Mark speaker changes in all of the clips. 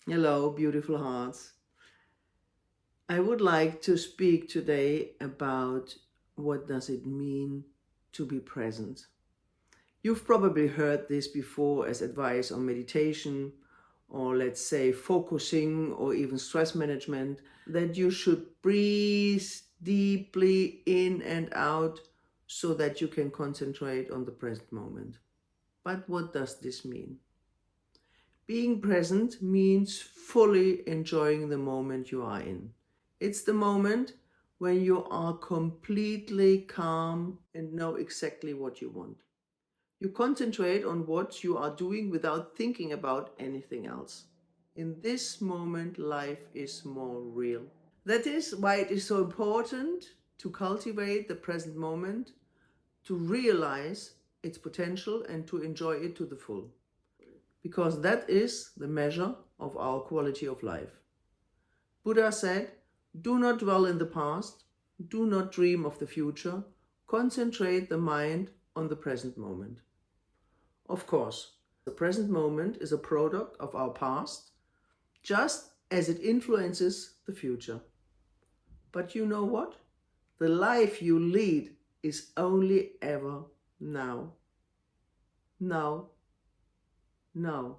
Speaker 1: Hello, beautiful hearts. I would like to speak today about what does it mean to be present. You've probably heard this before as advice on meditation or let's say focusing or even stress management, that you should breathe deeply in and out so that you can concentrate on the present moment. But what does this mean? Being present means fully enjoying the moment you are in. It's the moment when you are completely calm and know exactly what you want. You concentrate on what you are doing without thinking about anything else. In this moment, life is more real. That is why it is so important to cultivate the present moment, to realize its potential and to enjoy it to the full, because that is the measure of our quality of life. Buddha said, do not dwell in the past, do not dream of the future, concentrate the mind on the present moment. Of course, the present moment is a product of our past, just as it influences the future. But you know what? The life you lead is only ever now. Now, now.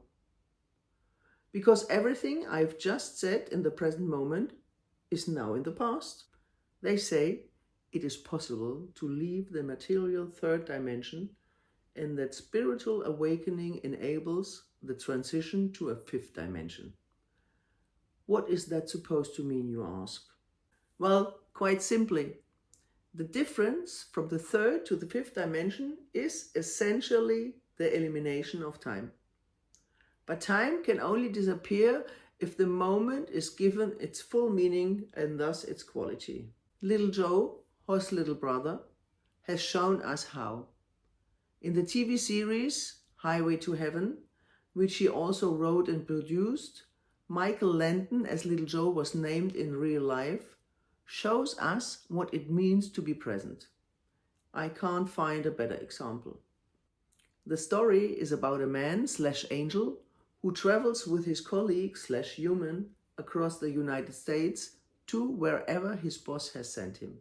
Speaker 1: Because everything I've just said in the present moment is now in the past. They say it is possible to leave the material third dimension and that spiritual awakening enables the transition to a fifth dimension. What is that supposed to mean, you ask? Well, quite simply, the difference from the third to the fifth dimension is essentially the elimination of time. But time can only disappear if the moment is given its full meaning and thus its quality. Little Joe, Ho's little brother, has shown us how. In the TV series Highway to Heaven, which he also wrote and produced, Michael Landon, as Little Joe was named in real life, shows us what it means to be present. I can't find a better example. The story is about a man/angel who travels with his colleague/human across the United States to wherever his boss has sent him.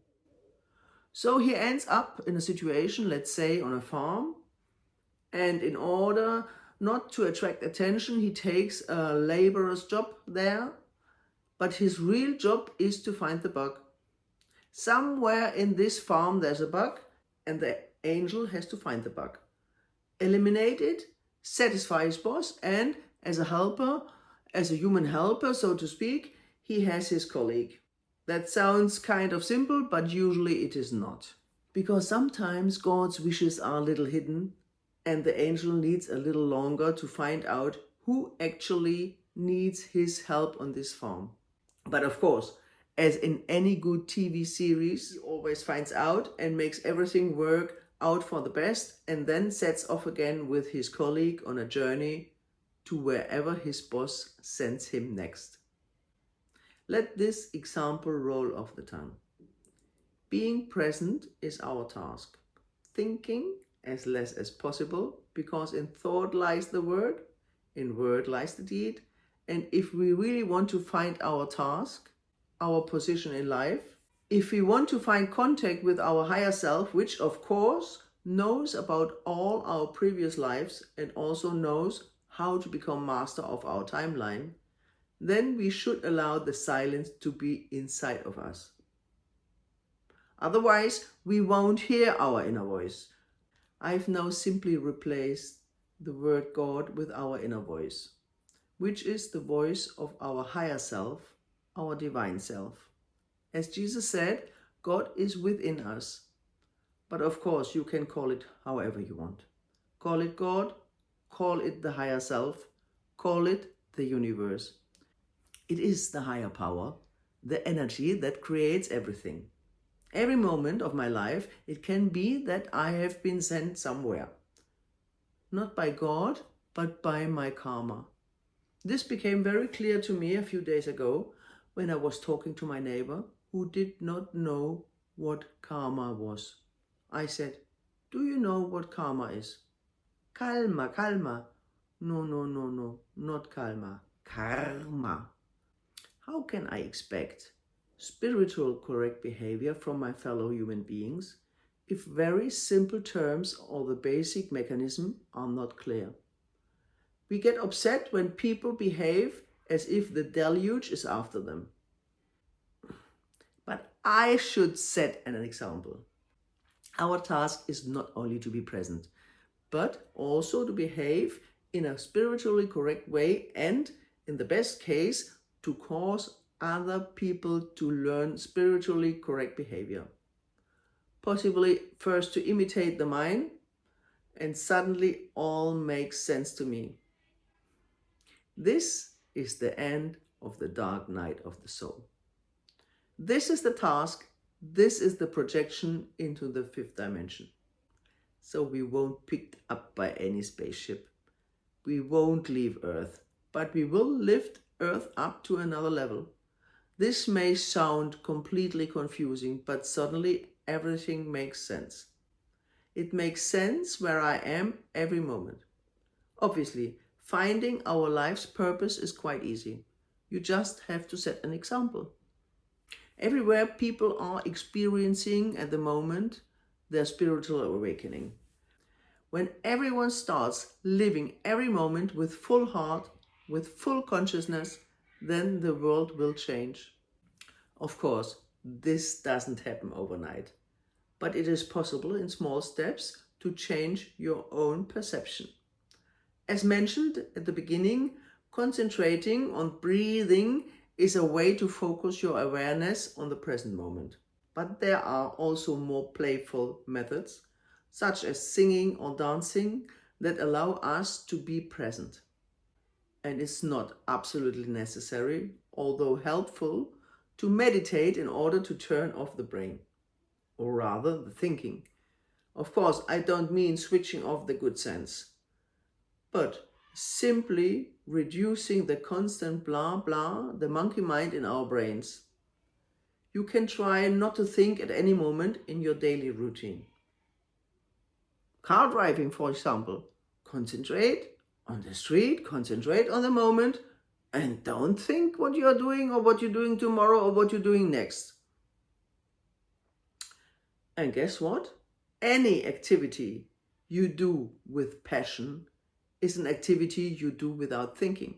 Speaker 1: So he ends up in a situation, let's say on a farm, and in order not to attract attention, he takes a laborer's job there, but his real job is to find the bug. Somewhere in this farm there's a bug, and the angel has to find the bug, eliminate it, satisfy his boss, and as a helper, as a human helper, so to speak, he has his colleague. That sounds kind of simple, but usually it is not. Because sometimes God's wishes are a little hidden, and the angel needs a little longer to find out who actually needs his help on this farm. But of course, as in any good TV series, he always finds out and makes everything work out for the best, and then sets off again with his colleague on a journey to wherever his boss sends him next. Let this example roll off the tongue. Being present is our task. Thinking as less as possible, because in thought lies the word, in word lies the deed, and if we really want to find our task, our position in life, if we want to find contact with our higher self, which of course knows about all our previous lives and also knows how to become master of our timeline, then we should allow the silence to be inside of us. Otherwise, we won't hear our inner voice. I've now simply replaced the word God with our inner voice, which is the voice of our higher self, our divine self. As Jesus said, God is within us. But of course, you can call it however you want. Call it God, call it the higher self, call it the universe. It is the higher power, the energy that creates everything. Every moment of my life, it can be that I have been sent somewhere. Not by God, but by my karma. This became very clear to me a few days ago when I was talking to my neighbor who did not know what karma was. I said, do you know what karma is? Calma, calma. No, no, no, no, not calma. karma. How can I expect spiritual correct behavior from my fellow human beings if very simple terms or the basic mechanism are not clear? We get upset when people behave as if the deluge is after them. But I should set an example. Our task is not only to be present, but also to behave in a spiritually correct way and, in the best case, to cause other people to learn spiritually correct behavior. Possibly first to imitate the mine, and suddenly all makes sense to me. This is the end of the dark night of the soul. This is the task, this is the projection into the fifth dimension. So we won't be picked up by any spaceship. We won't leave Earth, but we will lift Earth up to another level. This may sound completely confusing, but suddenly everything makes sense. It makes sense where I am every moment. Obviously, finding our life's purpose is quite easy. You just have to set an example. Everywhere people are experiencing at the moment their spiritual awakening. When everyone starts living every moment with full heart, with full consciousness, then the world will change. Of course, this doesn't happen overnight, but it is possible in small steps to change your own perception. As mentioned at the beginning, concentrating on breathing is a way to focus your awareness on the present moment. But there are also more playful methods, such as singing or dancing, that allow us to be present. And it's not absolutely necessary, although helpful, to meditate in order to turn off the brain, or rather the thinking. Of course, I don't mean switching off the good sense, but simply reducing the constant blah blah, the monkey mind in our brains. You can try not to think at any moment in your daily routine. Car driving, for example. Concentrate on the street, concentrate on the moment, and don't think what you are doing or what you're doing tomorrow or what you're doing next. And guess what? Any activity you do with passion is an activity you do without thinking.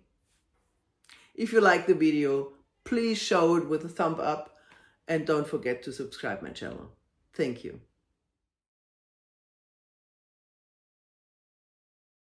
Speaker 1: If you like the video, please show it with a thumb up and don't forget to subscribe my channel. Thank you.